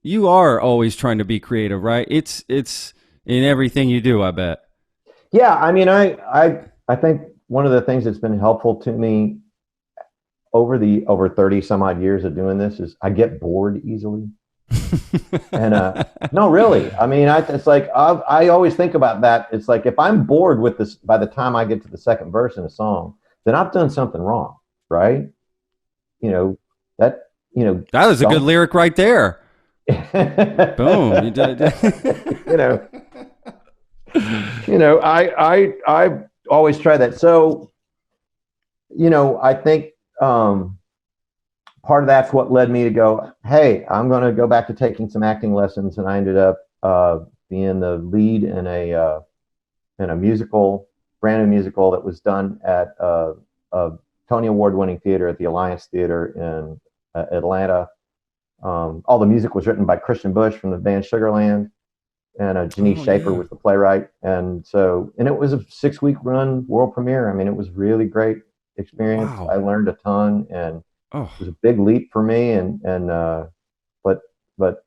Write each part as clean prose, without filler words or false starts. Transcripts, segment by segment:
You are always trying to be creative, right? It's in everything you do, I bet. Yeah, I mean, I think one of the things that's been helpful to me over 30 some odd years of doing this is I get bored easily. And no, really. I mean, it's like I always think about that. It's like if I'm bored with this by the time I get to the second verse in a song, then I've done something wrong, right? You know, that, you know, That was a good don't, lyric right there. you Boom. You did. know, I always try that. So, I think part of that's what led me to go, hey, I'm going to go back to taking some acting lessons, and I ended up being the lead in a musical, brand new musical that was done at a Tony Award winning theater at the Alliance Theater in Atlanta. All the music was written by Christian Bush from the band Sugarland, and Janice Oh Schaefer yeah. was the playwright. And it was a 6 week run world premiere. I mean, it was really great experience. I Wow. learned a ton, and Oh. it was a big leap for me. But but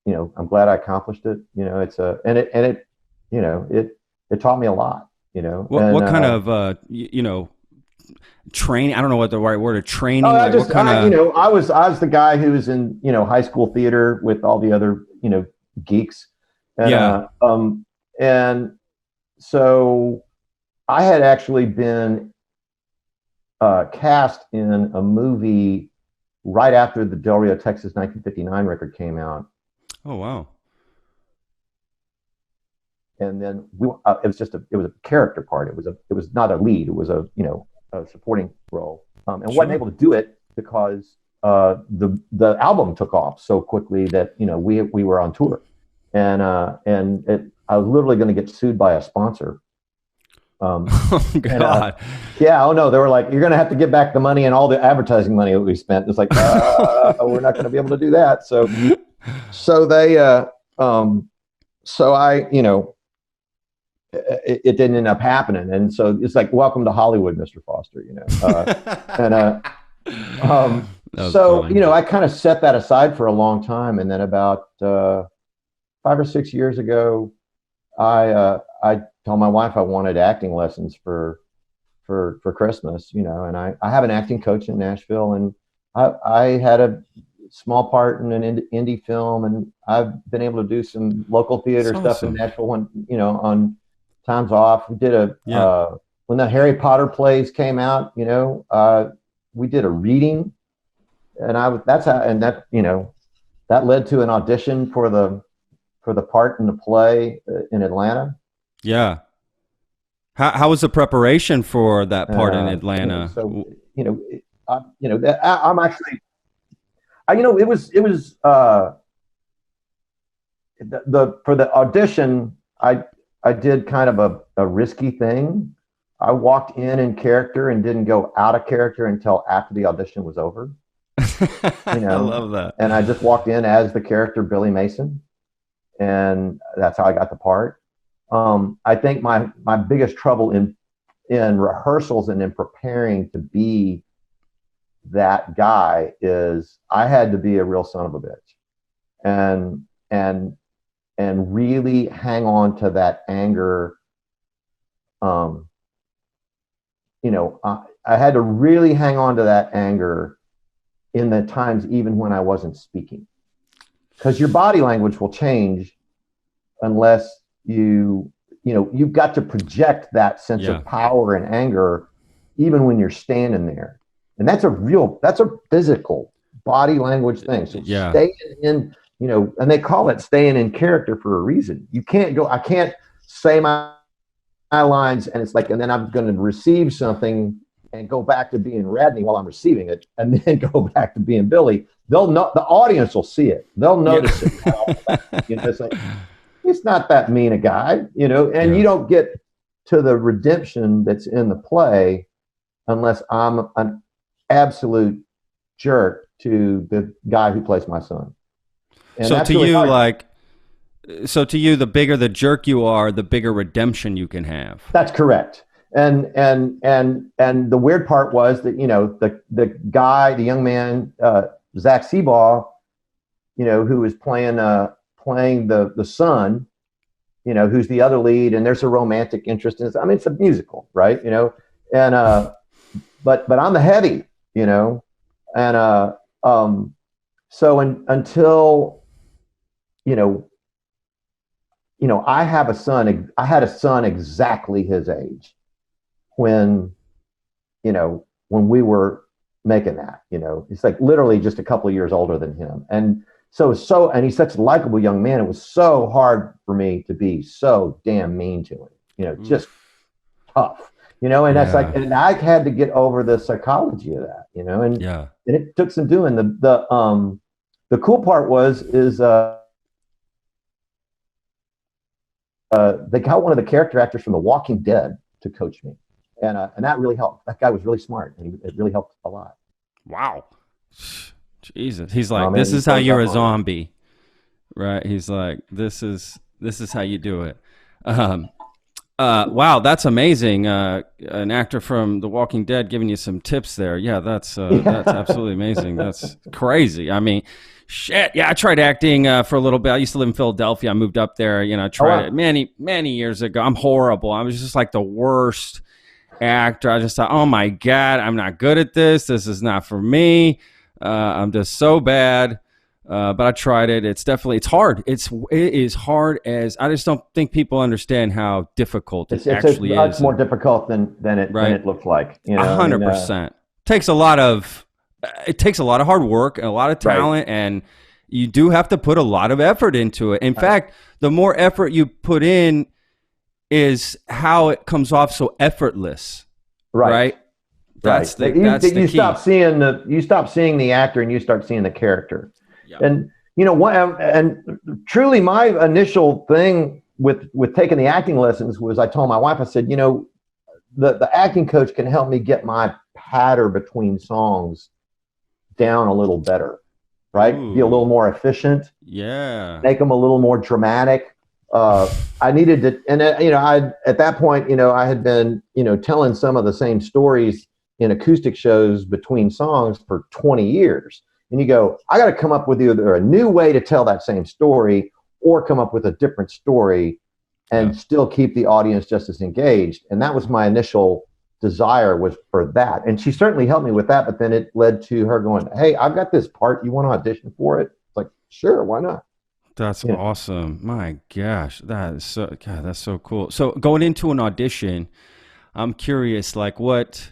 I'm glad I accomplished it. It's a and it it taught me a lot. And What kind of training? I don't know what the right word of oh, training. Like what kind I of? I was the guy who was in high school theater with all the other geeks, and Yeah. and so I had actually been cast in a movie right after the Del Rio, Texas 1959 record came out. Oh wow. And then it was it was a character part. It was not a lead. It was a supporting role. And wasn't Sure. able to do it because the album took off so quickly that we were on tour, and I was literally going to get sued by a sponsor. Oh And God. yeah, oh no, they were like, you're going to have to give back the money and all the advertising money that we spent. It's like, we're not going to be able to do that. So they, so I, it didn't end up happening. And so it's like, welcome to Hollywood, Mr. Foster, and, That was funny. I kind of set that aside for a long time. And then about 5 or 6 years ago, I told my wife I wanted acting lessons for Christmas, and I have an acting coach in Nashville, and I had a small part in an indie film, and I've been able to do some local It's theater stuff in awesome. Nashville when, on times off. We did Yeah. when the Harry Potter plays came out, we did a reading, and that's how, and that, that led to an audition for the part in the play in Atlanta. Yeah. How was the preparation for that And part in Atlanta? so I'm actually, it was the for the audition, I did kind of a risky thing. I walked in character and didn't go out of character until after the audition was over. you I know love that. and I just walked in as the character Billy Mason, and that's how I got the part. I think my biggest trouble in rehearsals and in preparing to be that guy is I had to be a real son of a bitch, and and and really hang on to that anger. Um, I had to really hang on to that anger in the times even when I wasn't speaking, because your body language will change unless you've got to project that sense Yeah. of power and anger even when you're standing there. And that's a physical body language thing. So Yeah. stay and they call it staying in character for a reason. I can't say my lines, and it's like, and then I'm going to receive something and go back to being Radney while I'm receiving it, and then go back to being Billy. They'll know, the audience will see it. They'll Yeah. notice it. It's like, he's not that mean a guy, and you Yeah. don't get to the redemption that's in the play unless I'm an absolute jerk to the guy who plays my son. And So that's to really you, hard. like, so to you, the bigger the jerk you are, the bigger redemption you can have. That's correct. And the weird part was that, the young man, Zach Seabaugh, who was playing the son, who's the other lead, and there's a romantic interest in it. I mean, it's a musical, right? And but I'm the heavy, and so until you know I have a son. I had a son exactly his age when when we were making that. It's like literally just a couple of years older than him, and and he's such a likable young man. It was so hard for me to be so damn mean to him. Just tough. And that's like, and I had to get over the psychology of that. And it took some doing. The cool part is they got one of the character actors from The Walking Dead to coach me, and that really helped. That guy was really smart, and it really helped a lot. Wow, Jesus! He's like, this is how you're a zombie, right? He's like, this is how you do it. Wow, that's amazing. An actor from The Walking Dead giving you some tips there. Yeah, that's absolutely amazing. That's crazy. I mean, shit. Yeah, I tried acting for a little bit. I used to live in Philadelphia. I moved up there. I tried it many years ago. I'm horrible. I was just like the worst actor. I just thought, oh my God, I'm not good at this. This is not for me. I'm just so bad. But I tried it. It's hard. It is hard as I just don't think people understand how difficult it actually is. It's more difficult than it looks like. 100%. It takes a lot of hard work and a lot of talent, and you do have to put a lot of effort into it. In fact, the more effort you put in is how it comes off so effortless. Right? That's the key. You stop seeing the actor and you start seeing the character. Yeah. And and truly my initial thing with taking the acting lessons was I told my wife, I said, the acting coach can help me get my patter between songs down a little better, right? Ooh. Be a little more efficient. Yeah. Make them a little more dramatic. I needed to, and at that point, I had been, telling some of the same stories in acoustic shows between songs for 20 years. And you go, I got to come up with either a new way to tell that same story or come up with a different story and still keep the audience just as engaged. And that was my initial desire, was for that. And she certainly helped me with that. But then it led to her going, hey, I've got this part. You want to audition for it? It's like, sure, why not? That's awesome. My gosh, that's so cool. So going into an audition, I'm curious, like what...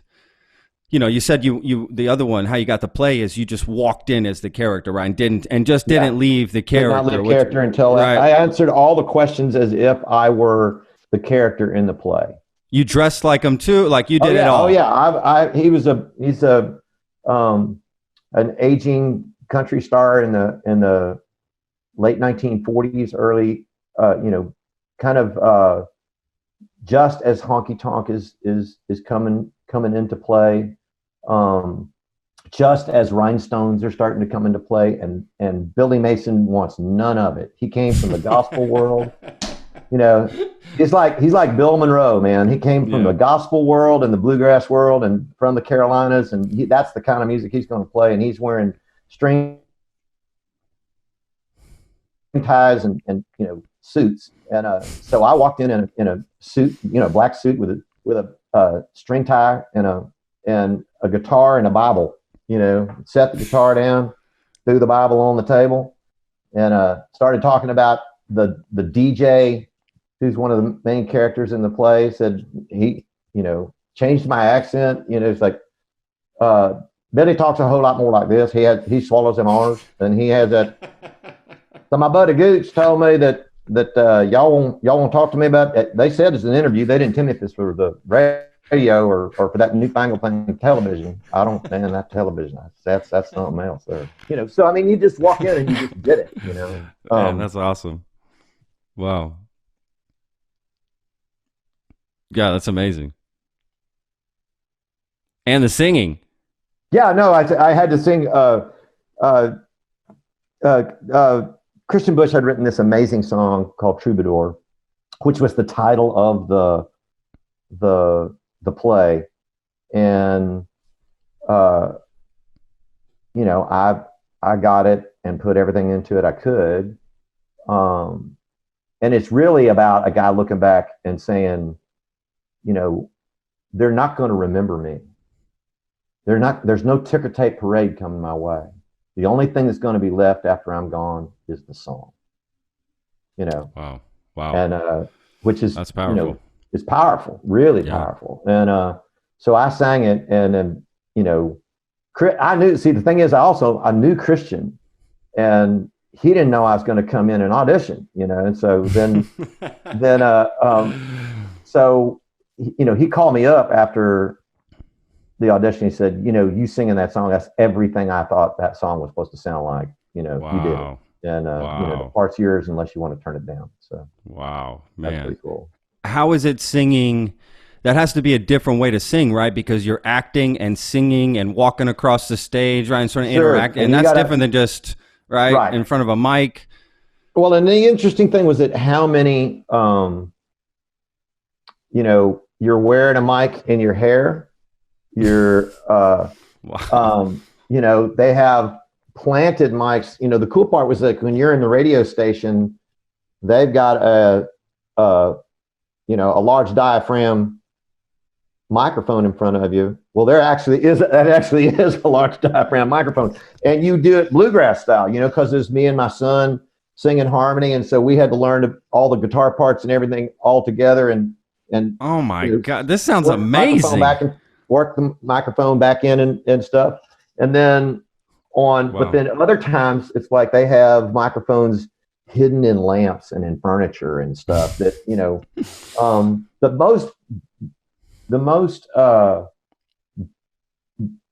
you said you the other one, how you got to play is you just walked in as the character, right? And just didn't leave the character. Did not leave character until I answered all the questions as if I were the character in the play. You dressed like him too, like you did it all. Oh yeah, he's an aging country star in the late 1940s, early kind of just as honky tonk is coming into play. Just as rhinestones are starting to come into play, and Billy Mason wants none of it. He came from the gospel world. He's like Bill Monroe, man. He came from the gospel world and the bluegrass world and from the Carolinas, and that's the kind of music he's going to play. And he's wearing string ties and suits. And so I walked in a suit, black suit with a string tie and a guitar and a Bible, set the guitar down, threw the Bible on the table, and started talking about the DJ, who's one of the main characters in the play. Said he, changed my accent. It's like Billy talks a whole lot more like this. He swallows them R's, and he has that. So my buddy Gooch told me that y'all won't talk to me about it. They said it's an interview. They didn't tell me if it's for the radio or for that newfangled thing, television. I don't stand that television. That's something else there. So I mean, you just walk in and you just did it. Man, that's awesome. Wow. Yeah, that's amazing. And the singing. Yeah, no, I had to sing. Christian Bush had written this amazing song called Troubadour, which was the title of the play. And I got it, and put everything into it I could. And it's really about a guy looking back and saying, you know, they're not going to remember me. There's no ticker tape parade coming my way. The only thing that's going to be left after I'm gone is the song, you know. Wow. And which is, that's powerful. You know, it's powerful, really powerful. And so I sang it, and then, you know, I knew, see, the thing is, I knew Kristian, and he didn't know I was going to come in and audition, you know. And so then so, you know, he called me up after the audition. He said, you know, you singing that song, that's everything I thought that song was supposed to sound like, you know. You did it. And you know, the part's yours unless you want to turn it down. So man, that's pretty cool. How is it singing? That has to be a different way to sing, right? Because you're acting and singing and walking across the stage, right? And sort of interacting, and that's different than just right in front of a mic. Well, and the interesting thing was that how many, you know, you're wearing a mic in your hair. You're, you know, they have planted mics. You know, the cool part was that when you're in the radio station, they've got you know, a large diaphragm microphone in front of you. Well, that actually is a large diaphragm microphone, and you do it bluegrass style, you know, because there's me and my son singing harmony, and so we had to learn all the guitar parts and everything all together. And oh my God, this sounds amazing. Work the microphone back in and stuff, and then but then other times it's like they have microphones hidden in lamps and in furniture and stuff that, you know, the most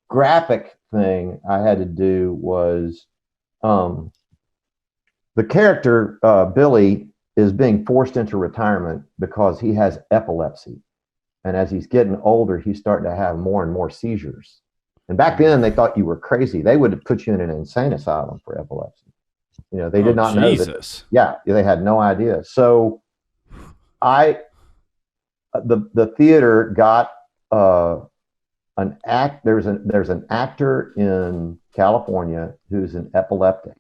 graphic thing I had to do was the character Billy is being forced into retirement because he has epilepsy, and as he's getting older, he's starting to have more and more seizures. And back then, they thought you were crazy. They would have put you in an insane asylum for epilepsy. You know, they did not know that. Yeah, they had no idea. So the theater got there's an actor in California who's an epileptic,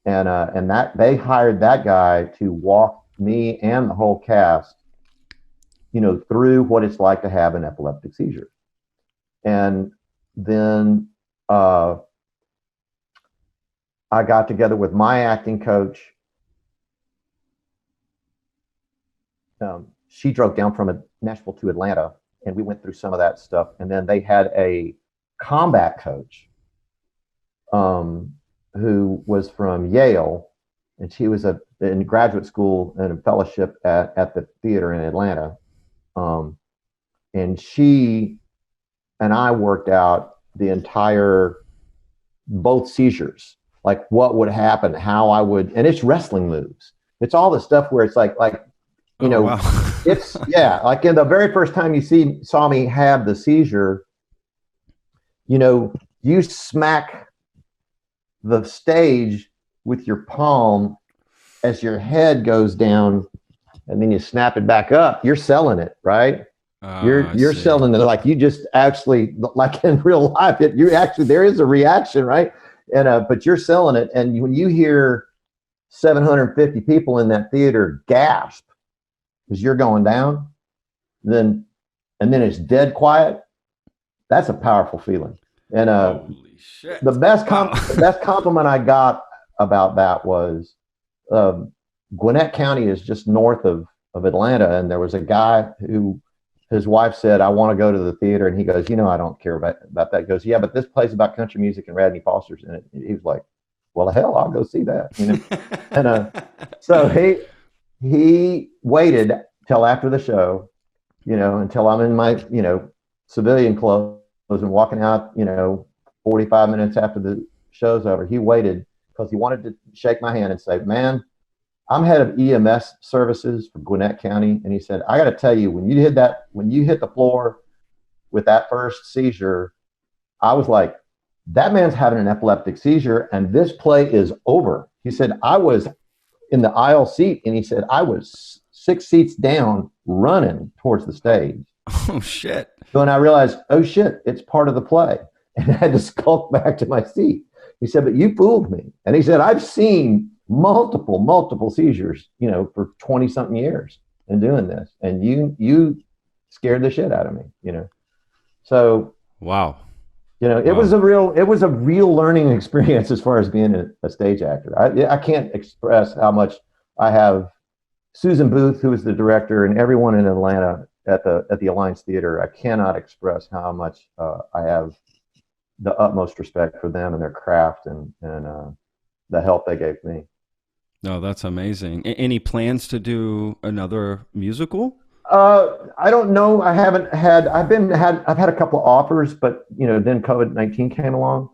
and that they hired that guy to walk me and the whole cast, you know, through what it's like to have an epileptic seizure. And then I got together with my acting coach. She drove down from Nashville to Atlanta, and we went through some of that stuff. And then they had a combat coach who was from Yale, and she was in graduate school and a fellowship at the theater in Atlanta. And she and I worked out the entire, both seizures, like what would happen, how I would, and it's wrestling moves. It's all the stuff where it's like, you know, wow. It's, yeah, like in the very first time you saw me have the seizure, you know, you smack the stage with your palm as your head goes down, and then you snap it back up. You're selling it, right? You're selling it like you just actually, like in real life, there is a reaction, right? And but you're selling it, and when you hear 750 people in that theater gasp because you're going down, and then it's dead quiet. That's a powerful feeling. And holy shit. The best compliment I got about that was Gwinnett County is just north of Atlanta, and there was a guy who his wife said, "I want to go to the theater," and he goes, "You know, I don't care about that." He goes, "Yeah, but this plays about country music and Radney Foster's in it." He was like, "Well, hell, I'll go see that." You know, and so he waited till after the show, you know, until I'm in my, you know, civilian clothes and walking out, you know, 45 minutes after the show's over. He waited because he wanted to shake my hand and say, "Man, I'm head of EMS services for Gwinnett County." And he said, "I got to tell you, when you hit the floor with that first seizure, I was like, that man's having an epileptic seizure and this play is over." He said, "I was in the aisle seat," and he said, "I was 6 seats down running towards the stage." Oh, shit. So when I realized, oh, shit, it's part of the play. And I had to skulk back to my seat. He said, but you fooled me. And he said, I've seen multiple seizures, for 20 something years in doing this. And you scared the shit out of me, So, wow. it was a real learning experience as far as being a stage actor. I can't express how much I have Susan Booth, who is the director, and everyone in Atlanta at the Alliance Theater. I cannot express how much I have the utmost respect for them and their craft and the help they gave me. No, that's amazing. Any plans to do another musical? I don't know. I've had a couple of offers, but then COVID-19 came along.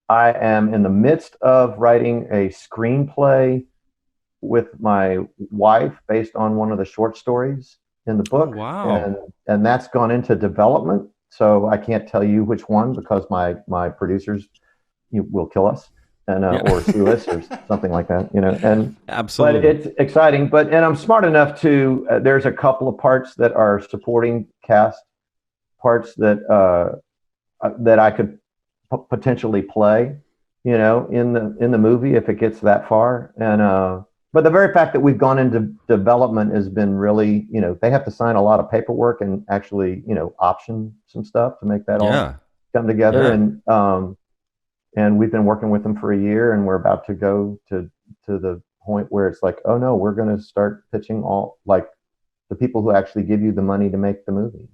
I am in the midst of writing a screenplay with my wife based on one of the short stories in the book. Oh, wow. And that's gone into development. So I can't tell you which one because my producers will kill us or sue us or something like that, and absolutely. But it's exciting. And I'm smart enough to, there's a couple of parts that are supporting cast parts that I could potentially play, in the movie if it gets that far. But the very fact that we've gone into development has been really, they have to sign a lot of paperwork and actually, option some stuff to make that all come together. Yeah. And we've been working with them for a year, and we're about to go to the point where it's like, oh no, we're going to start pitching all, like, the people who actually give you the money to make the movie.